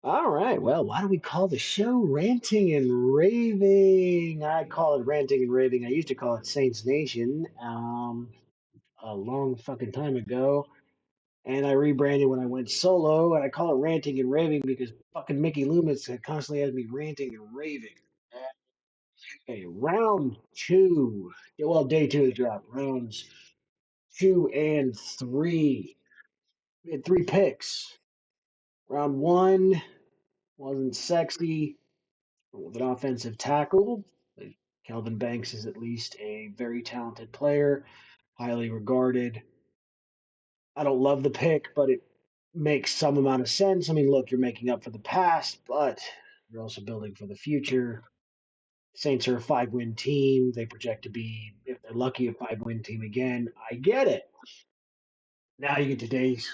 All right. Well, why don't we call the show Ranting and Raving? I call it Ranting and Raving. I used to call it Saints Nation a long fucking time ago. And I rebranded when I went solo, and I call it Ranting and Raving because fucking Mickey Loomis constantly has me ranting and raving. Okay, round two. Yeah, well, day two of the draft. Rounds two and three. We had three picks. Round one wasn't sexy. With an offensive tackle. Kelvin Banks is at least a very talented player, highly regarded. I don't love the pick, but it makes some amount of sense. I mean, look, you're making up for the past, but you're also building for the future. Saints are a 5-win team. They project to be, if they're lucky, a 5-win team again. I get it. Now you get today's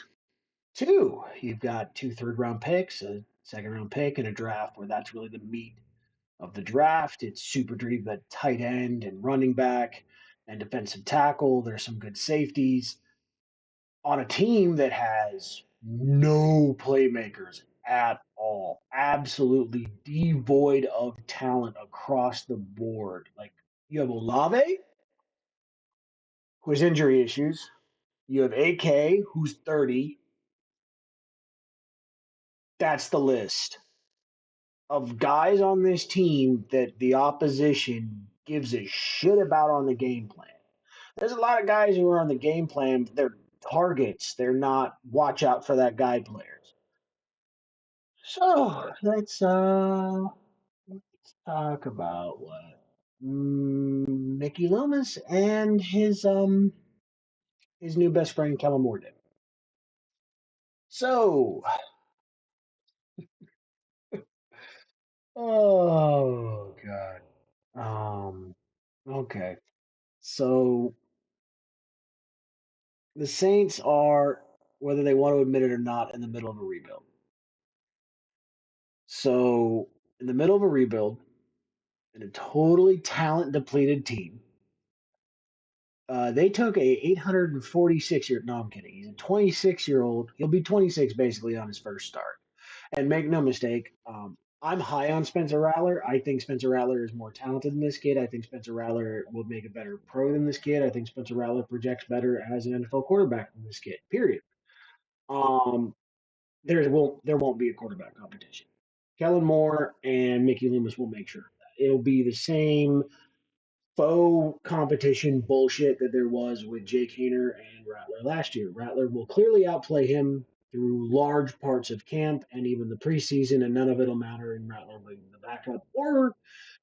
two. You've got two third-round picks, a second-round pick, and a draft where that's really the meat of the draft. It's super deep at tight end and running back and defensive tackle. There's some good safeties on a team that has no playmakers at all. Absolutely devoid of talent across the board. Like you have Olave, who has injury issues. You have AK, who's 30. That's the list of guys on this team that the opposition gives a shit about on the game plan. There's a lot of guys who are on the game plan. They're targets. They're not watch out for that guy players. So let's talk about what Mickey Loomis and his new best friend Kellen Moore did. So oh god. Okay. So the Saints are, whether they want to admit it or not, in the middle of a rebuild. So in the middle of a rebuild, in a totally talent depleted team. They took a 846 year. No, I'm kidding. He's a 26-year-old. He'll be 26 basically on his first start. And make no mistake, I'm high on Spencer Rattler. I think Spencer Rattler is more talented than this kid. I think Spencer Rattler will make a better pro than this kid. I think Spencer Rattler projects better as an NFL quarterback than this kid. Period. Um, there won't be a quarterback competition. Kellen Moore and Mickey Loomis will make sure of that. It'll be the same faux competition bullshit that there was with Jake Hayner and Rattler last year. Rattler will clearly outplay him through large parts of camp and even the preseason, and none of it'll matter in Rattler being the backup. Or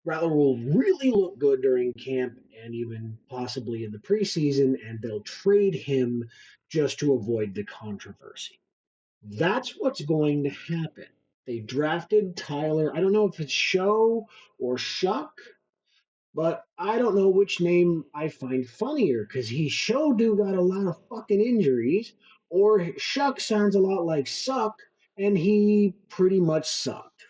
Rattler will really look good during camp and even possibly in the preseason, and they'll trade him just to avoid the controversy. That's what's going to happen. They drafted Tyler. I don't know if it's shough or shough, but I don't know which name I find funnier because he showed do got a lot of fucking injuries, or Shuck sounds a lot like suck, and he pretty much sucked.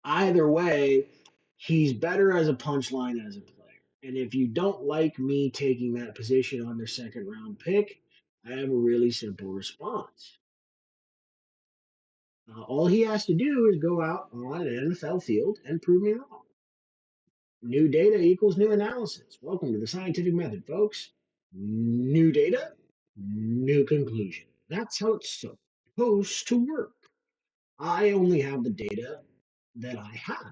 Either way, he's better as a punchline as a player. And if you don't like me taking that position on their second round pick, I have a really simple response. All he has to do is go out on an NFL field and prove me wrong. New data equals new analysis. Welcome to the scientific method, folks. New data, new conclusion. That's how it's supposed to work. I only have the data that I have,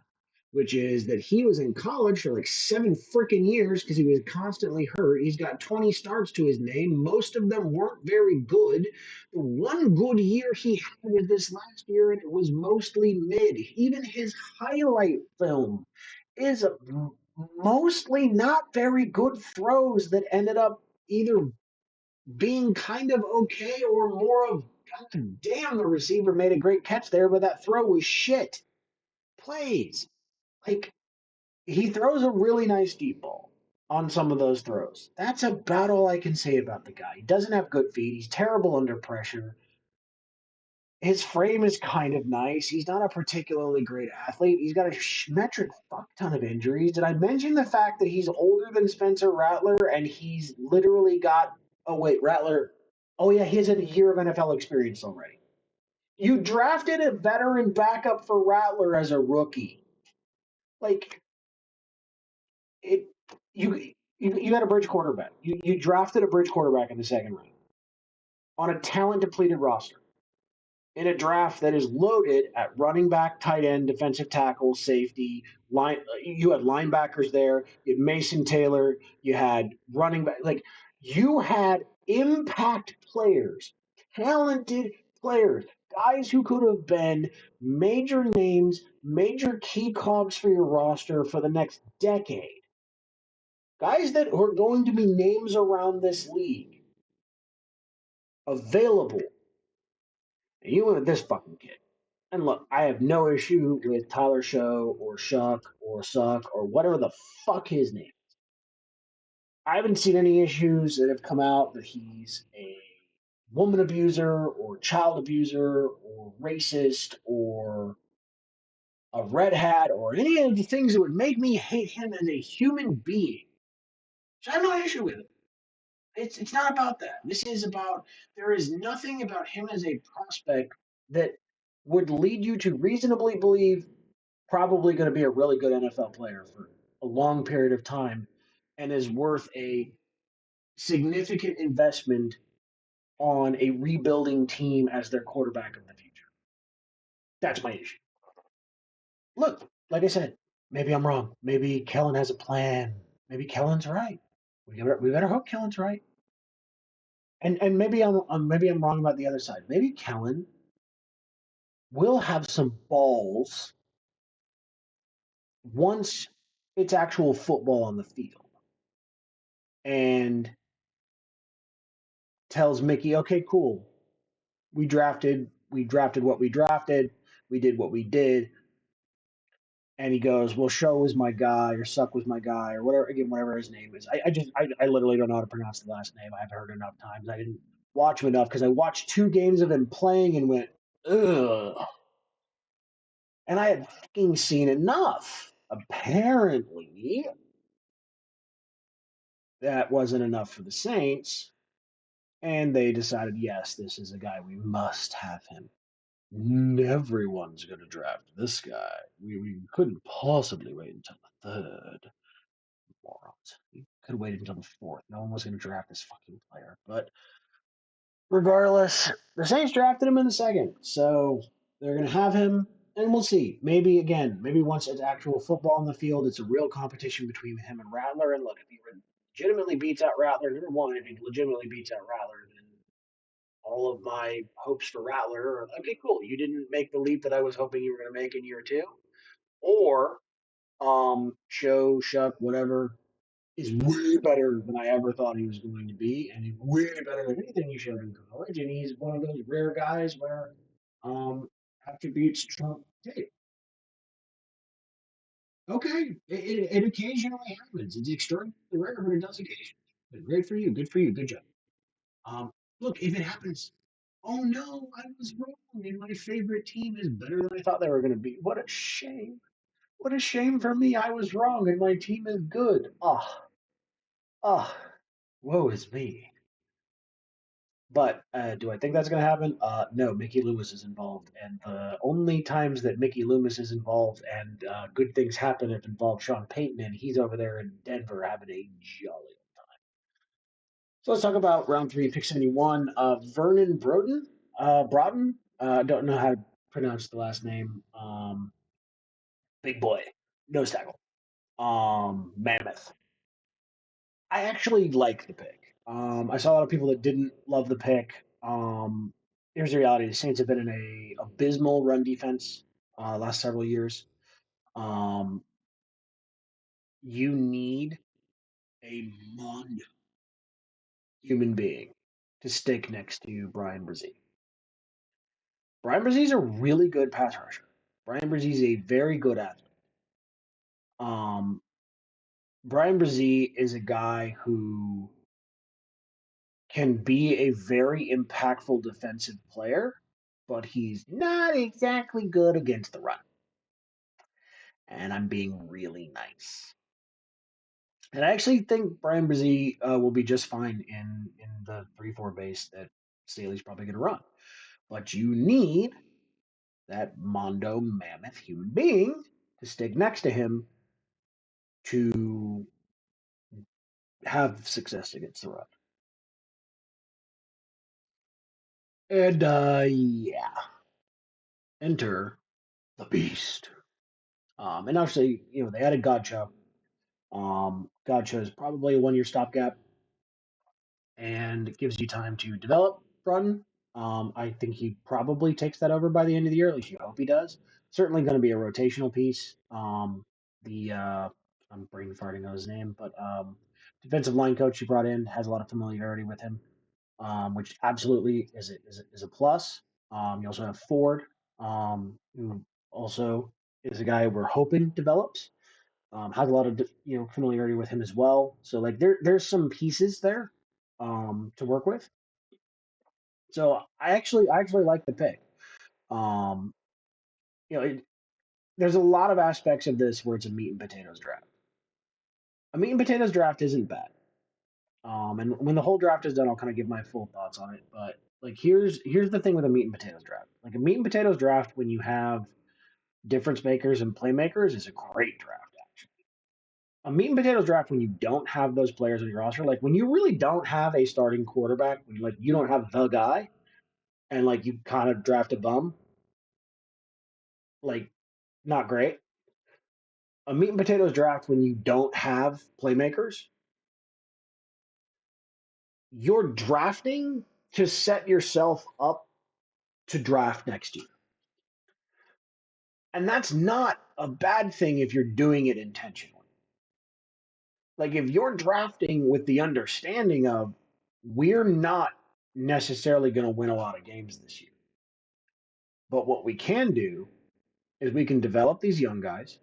which is that he was in college for like 7 freaking years because he was constantly hurt. He's got 20 starts to his name. Most of them weren't very good. The one good year he had was this last year, and it was mostly mid. Even his highlight film is mostly not very good throws that ended up either being kind of okay or more of, God damn, the receiver made a great catch there, but that throw was shit. Plays. Like, he throws a really nice deep ball on some of those throws. That's about all I can say about the guy. He doesn't have good feet. He's terrible under pressure. His frame is kind of nice. He's not a particularly great athlete. He's got a metric fuck ton of injuries. Did I mention the fact that he's older than Spencer Rattler and he's literally got, oh wait, Rattler, oh yeah, he has a year of NFL experience already. You drafted a veteran backup for Rattler as a rookie. Like it, you got a bridge quarterback. You drafted a bridge quarterback in the second round on a talent depleted roster in a draft that is loaded at running back, tight end, defensive tackle, safety, line. You had linebackers there. You had Mason Taylor. You had running back. Like you had impact players, talented players, guys who could have been major names, major key cogs for your roster for the next decade. Guys that are going to be names around this league available. And you went with this fucking kid. And look, I have no issue with Tyler Shough or Shuck or Suck or whatever the fuck his name. I haven't seen any issues that have come out that he's a woman abuser or child abuser or racist or a red hat or any of the things that would make me hate him as a human being. So I have no issue with it. It's not about that. This is about there is nothing about him as a prospect that would lead you to reasonably believe probably going to be a really good NFL player for a long period of time and is worth a significant investment on a rebuilding team as their quarterback of the future. That's my issue. Look, like I said, maybe I'm wrong. Maybe Kellen has a plan. Maybe Kellen's right. We better hope Kellen's right. And maybe I'm wrong about the other side. Maybe Kellen will have some balls once it's actual football on the field and tells Mickey, okay, cool. We drafted what we drafted, we did what we did, and he goes, well, shough was my guy or suck was my guy or whatever again, whatever his name is. I literally don't know how to pronounce the last name. I've heard it enough times. I didn't watch him enough because I watched 2 games of him playing and went, ugh. And I had fucking seen enough. Apparently, that wasn't enough for the Saints, and they decided, yes, this is a guy we must have him. Everyone's going to draft this guy. We couldn't possibly wait until the third. Morons. We could have waited until the fourth. No one was going to draft this fucking player. But regardless, the Saints drafted him in the second. So they're going to have him, and we'll see. Maybe once it's actual football on the field, it's a real competition between him and Rattler. And look, if he legitimately beats out Rattler, number one, if he legitimately beats out Rattler, then all of my hopes for Rattler are okay, cool. You didn't make the leap that I was hoping you were going to make in year two. Or show, shuck, whatever, is way better than I ever thought he was going to be, and he's way better than anything he showed in college. And he's one of those rare guys where attributes trump tape. Okay, it occasionally happens. It's extremely rare, but it does occasionally. But great for you. Good for you. Good job. Um, Look, if it happens, oh no, I was wrong, and my favorite team is better than I thought they were going to be. What a shame. What a shame for me. I was wrong, and my team is good. Ah, ah, woe is me. But do I think that's going to happen? No, Mickey Loomis is involved, and the only times that Mickey Loomis is involved and good things happen have involved Sean Payton, and he's over there in Denver having a jolly. So let's talk about round three, pick 71. Vernon Broughton. Don't know how to pronounce the last name. Big boy, nose tackle. Mammoth. I actually like the pick. I saw a lot of people that didn't love the pick. Here's the reality: the Saints have been in a abysmal run defense last several years. Um, you need a mondo human being to stick next to Brian Brzee. Brian Brzee a really good pass rusher. Brian Brzee a very good athlete. Um, Brian Brzee is a guy who can be a very impactful defensive player, but he's not exactly good against the run. And I'm being really nice. And I actually think Brian Brzee will be just fine in the 3-4 base that Staley's probably going to run. But you need that Mondo mammoth human being to stick next to him to have success against the run. And yeah, enter the beast. And actually, they added God Show. God Show is probably a 1 year stopgap and it gives you time to develop, run. I think he probably takes that over by the end of the year. At least you hope he does. Certainly going to be a rotational piece. The I'm brain farting on his name, but defensive line coach you brought in has a lot of familiarity with him, which absolutely is a plus. You also have Ford, who also is a guy we're hoping develops. Has a lot of familiarity with him as well. So like there's some pieces there to work with. So I actually like the pick. Um, there's a lot of aspects of this where it's a meat and potatoes draft. A meat and potatoes draft isn't bad. And when the whole draft is done, I'll kind of give my full thoughts on it. But like here's the thing with a meat and potatoes draft. Like a meat and potatoes draft, when you have difference makers and playmakers, is a great draft. A meat and potatoes draft when you don't have those players on your roster, like when you really don't have a starting quarterback, when like you don't have the guy, and like you kind of draft a bum, like not great. A meat and potatoes draft when you don't have playmakers, you're drafting to set yourself up to draft next year. And that's not a bad thing if you're doing it intentionally. Like if you're drafting with the understanding of we're not necessarily going to win a lot of games this year. But what we can do is we can develop these young guys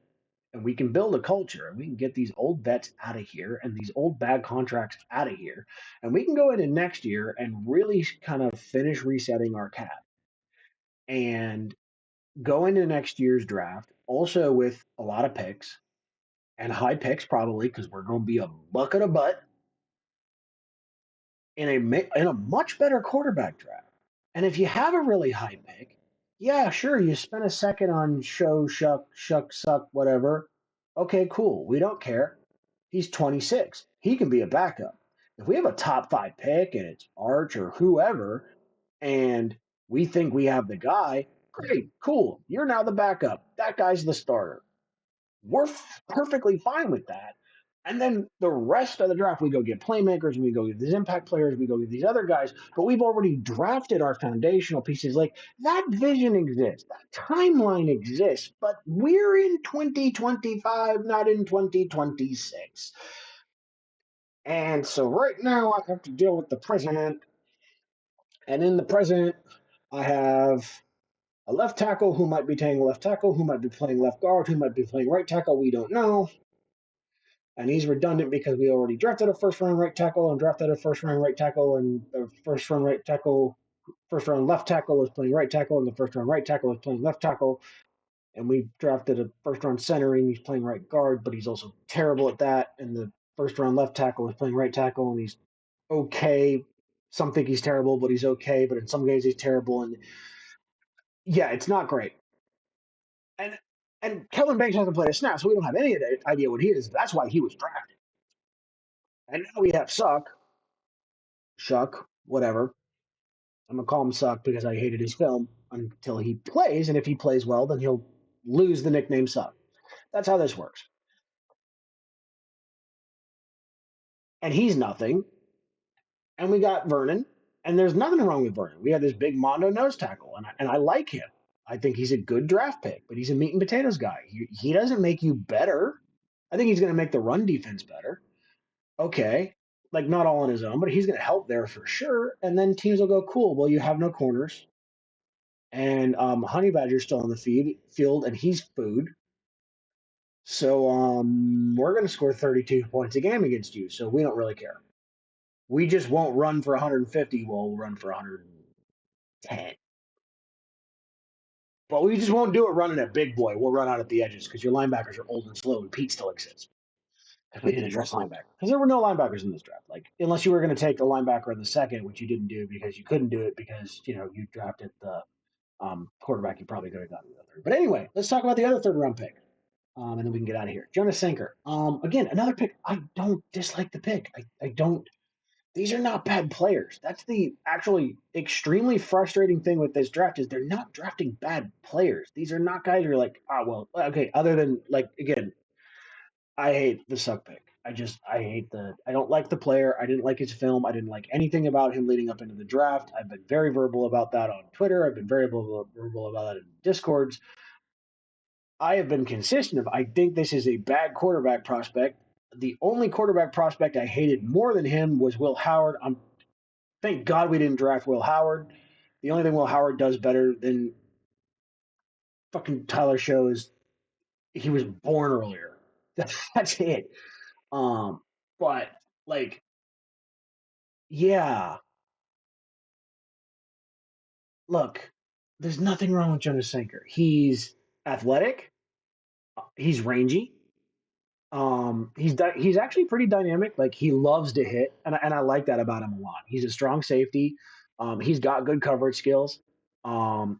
and we can build a culture and we can get these old vets out of here and these old bad contracts out of here. And we can go into next year and really kind of finish resetting our cap and go into next year's draft also with a lot of picks and high picks probably because we're going to be a bucket of butt in a much better quarterback draft. And if you have a really high pick, yeah, sure, you spend a second on shuck, suck, whatever. Okay, cool. We don't care. He's 26. He can be a backup. If we have a top five pick and it's Arch or whoever, and we think we have the guy, great, cool. You're now the backup. That guy's the starter. We're perfectly fine with that. And then the rest of the draft, we go get playmakers, we go get these impact players, we go get these other guys, but we've already drafted our foundational pieces. Like that vision exists, that timeline exists, but we're in 2025, not in 2026. And so right now I have to deal with the president. And in the president, I have a left tackle who might be playing left tackle, who might be playing left guard, who might be playing right tackle. We don't know. And he's redundant because we already drafted a first round right tackle and drafted a first round right tackle, and the first round left tackle is playing right tackle, and the first round right tackle is playing left tackle. And we drafted a first round center, and he's playing right guard, but he's also terrible at that. And the first round left tackle is playing right tackle, and he's okay. Some think he's terrible, but he's okay. But in some games, he's terrible. And yeah, it's not great. And Kevin Banks hasn't played a snap, so we don't have any idea what he is. That's why he was drafted. And now we have Shuck, whatever. I'm gonna call him Suck because I hated his film until he plays, and if he plays well, then he'll lose the nickname Suck. That's how this works. And he's nothing. And we got Vernon, and there's nothing wrong with Vernon. We have this big Mondo nose tackle, and I like him. I think he's a good draft pick, but he's a meat and potatoes guy. He doesn't make you better. I think he's going to make the run defense better. Okay, like not all on his own, but he's going to help there for sure. And then teams will go, cool. Well, you have no corners, and Honey Badger's still on the field, and he's food. So we're going to score 32 points a game against you. So we don't really care. We just won't run for 150. We'll run for 110. But we just won't do it running at big boy. We'll run out at the edges because your linebackers are old and slow, and Pete still exists. Because we didn't address linebacker. Because there were no linebackers in this draft. Like, unless you were going to take the linebacker in the second, which you didn't do because you couldn't do it because, you drafted the Quarterback, you probably could have gotten in the third. But anyway, let's talk about the other third round pick. And then we can get out of here. Jonas Sanker. Again, another pick. I don't dislike the pick. I don't. These are not bad players. That's the actually extremely frustrating thing with this draft is they're not drafting bad players. These are not guys who are like, ah, well, okay. Other than like again, I hate the suck pick. I hate the I don't like the player. I didn't like his film. I didn't like anything about him leading up into the draft. I've been very verbal about that on Twitter. I've been very verbal about that in Discords. I have been consistent of I think this is a bad quarterback prospect. The only quarterback prospect I hated more than him was Will Howard. Thank God we didn't draft Will Howard. The only thing Will Howard does better than fucking Tyler Show is he was born earlier. That's it. Um, but like, yeah, look, there's nothing wrong with Jonas Sanker. He's athletic. He's rangy. He's actually pretty dynamic. Like he loves to hit, and I like that about him a lot. He's a strong safety. He's got good coverage skills.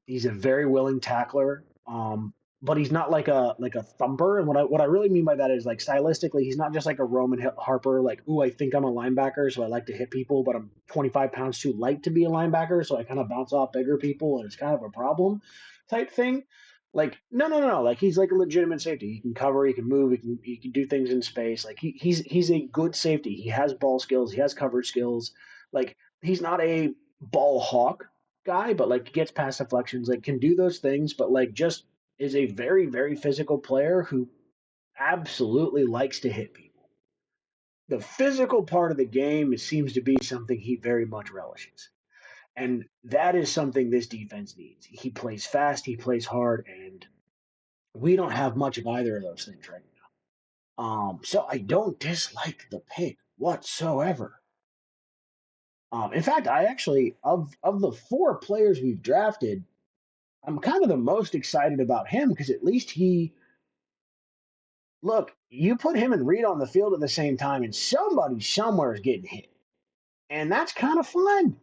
He's a very willing tackler. But he's not like a thumper. And what I really mean by that is like stylistically, he's not just like a Roman Harper. Like, ooh, I think I'm a linebacker, so I like to hit people, but I'm 25 pounds too light to be a linebacker, so I kind of bounce off bigger people, and it's kind of a problem type thing. Like no. Like he's like a legitimate safety. He can cover. He can move. He can do things in space. Like he's a good safety. He has ball skills. He has coverage skills. Like he's not a ball hawk guy, but like gets past deflections. Like can do those things, but like just is a very physical player who absolutely likes to hit people. The physical part of the game seems to be something he very much relishes. And that is something this defense needs. He plays fast, he plays hard, and we don't have much of either of those things right now. So I don't dislike the pick whatsoever. In fact, I actually of the four players we've drafted, I'm kind of the most excited about him because at least he look. You put him and Reed on the field at the same time, and somebody somewhere is getting hit, and that's kind of fun.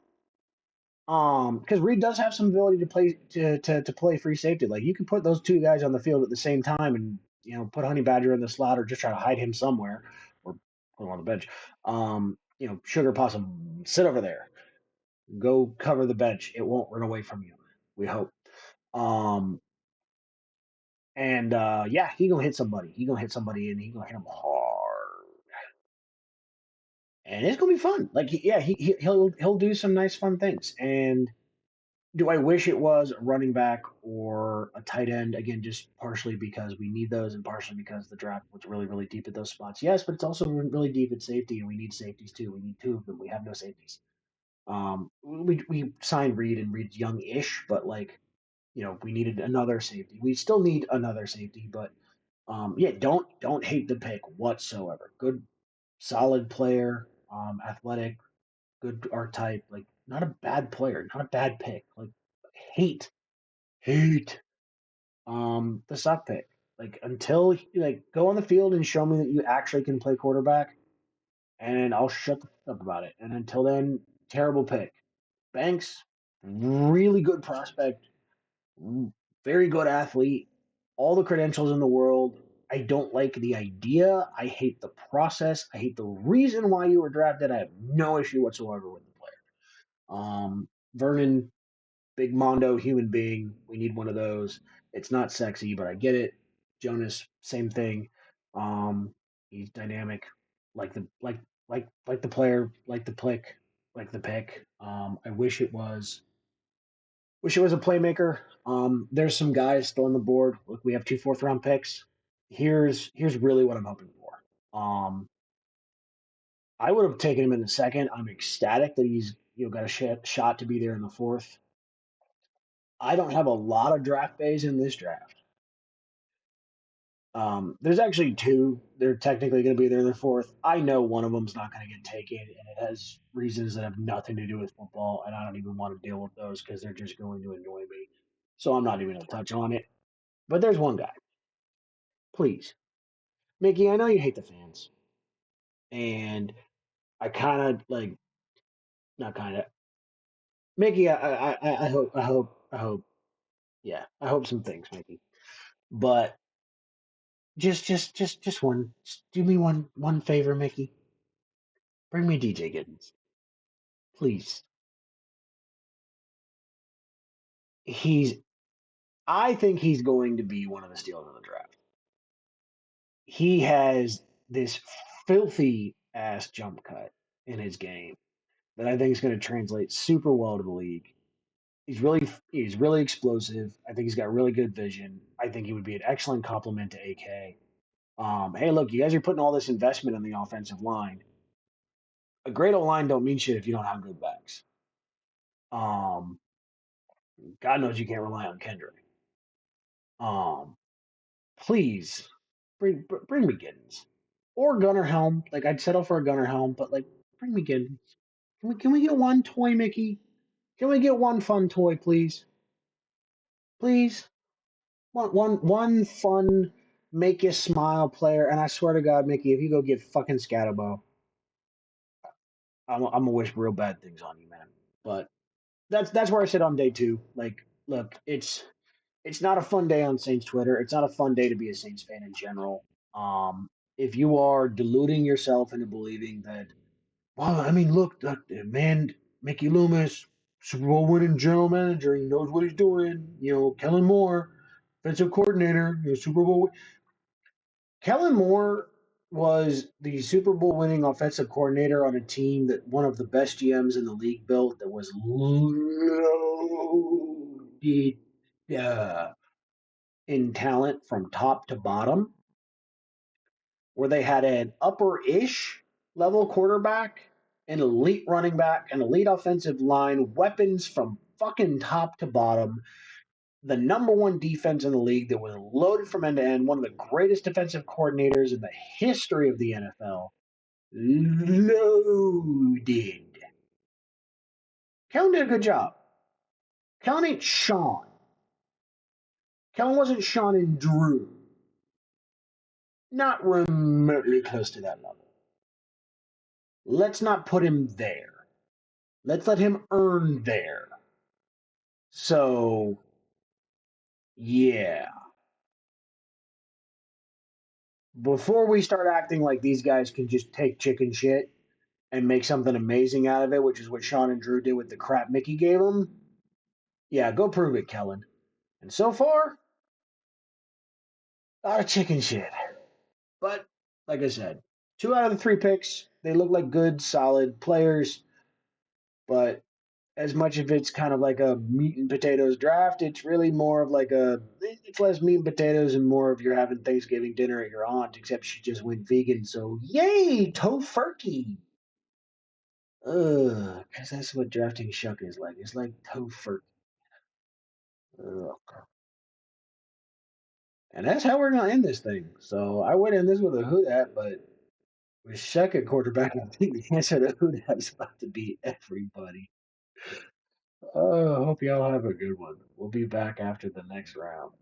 Because Reed does have some ability to play to play free safety. Like you can put those two guys on the field at the same time, and put Honey Badger in the slot or just try to hide him somewhere, or put him on the bench. Sugar Possum, sit over there, go cover the bench. It won't run away from you. We hope. Um, and yeah, he gonna hit somebody. He gonna hit somebody, and he gonna hit him hard, and it's gonna be fun. Like yeah, he'll do some nice fun things, and do I wish it was a running back or a tight end? Again, just partially because we need those, and partially because the draft was really deep at those spots. Yes, but it's also really deep at safety, and we need safeties too. We need two of them. We have no safeties. We signed Reed, and Reed's young-ish, but like we needed another safety. We still need another safety, but yeah, don't hate the pick whatsoever. Good, solid player, athletic, good archetype. Like not a bad player, not a bad pick. Like hate hate the suck pick. Like until like go on the field and show me that you actually can play quarterback, and I'll shut the fuck up about it. And until then, terrible pick. Banks, really good prospect, very good athlete, all the credentials in the world. I don't like the idea. I hate the process. I hate the reason why you were drafted. I have no issue whatsoever with the player. Vernon, big mondo human being. We need one of those. It's not sexy, but I get it. Jonas, same thing. Um, he's dynamic, like the player, like the pick, like the pick. I wish it was a playmaker. There's some guys still on the board. Look, we have two fourth round picks. Here's really what I'm hoping for. I would have taken him in the second. I'm ecstatic that he's got a shot to be there in the fourth. I don't have a lot of draft days in this draft. There's actually two. They're technically going to be there in the fourth. I know one of them's not going to get taken, and it has reasons that have nothing to do with football, and I don't even want to deal with those because they're just going to annoy me. So I'm not even going to touch on it. But there's one guy. Please, Mickey, I know you hate the fans, and I kind of like not kind of Mickey. I hope. Yeah, I hope some things, Mickey. But just one. Just do me one favor, Mickey. Bring me DJ Giddens, please. He's. I think he's going to be one of the steals of the draft. He has this filthy ass jump cut in his game that I think is going to translate super well to the league. He's really explosive. I think he's got really good vision. I think he would be an excellent complement to AK. Hey, look, you guys are putting all this investment in the offensive line. A great O line don't mean shit if you don't have good backs. Um, God knows you can't rely on Kendrick. Um, please bring me Giddens or Gunner Helm. Like I'd settle for a Gunner Helm, but like bring me Giddens. Can we get one toy, Mickey? Can we get one fun toy, please? Please, one fun make you smile player. And I swear to God, Mickey, if you go get fucking Scatterbo, I'm gonna wish real bad things on you, man. But that's where I sit on day two. Like, look, it's not a fun day on Saints Twitter. It's not a fun day to be a Saints fan in general. If you are deluding yourself into believing that, well, I mean, look, man, Mickey Loomis, Super Bowl winning general manager, he knows what he's doing. Kellen Moore, offensive coordinator, Super Bowl. Kellen Moore was the Super Bowl winning offensive coordinator on a team that one of the best GMs in the league built that was loaded uh, in talent from top to bottom, where they had an upper ish level quarterback, an elite running back, an elite offensive line, weapons from fucking top to bottom, the number one defense in the league that was loaded from end to end, one of the greatest defensive coordinators in the history of the NFL. Loaded. Kellen did a good job. Kellen ain't Sean. Kellen wasn't Sean and Drew. Not remotely close to that level. Let's not put him there. Let's let him earn there. So, yeah. Before we start acting like these guys can just take chicken shit and make something amazing out of it, which is what Sean and Drew did with the crap Mickey gave them, yeah, go prove it, Kellen. And so far, a lot of chicken shit. But, like I said, 2 out of the 3 picks, they look like good, solid players. But as much of it's kind of like a meat and potatoes draft, it's really more of like it's less meat and potatoes and more of you're having Thanksgiving dinner at your aunt, except she just went vegan. So yay, tofurkey. Ugh, because that's what drafting shuck is like. It's like tofurkey. Ugh. And that's how we're gonna end this thing. So I would end this with a who dat, but with Shuck at quarterback, I think the answer to who dat is about to be everybody. Hope y'all have a good one. We'll be back after the next round.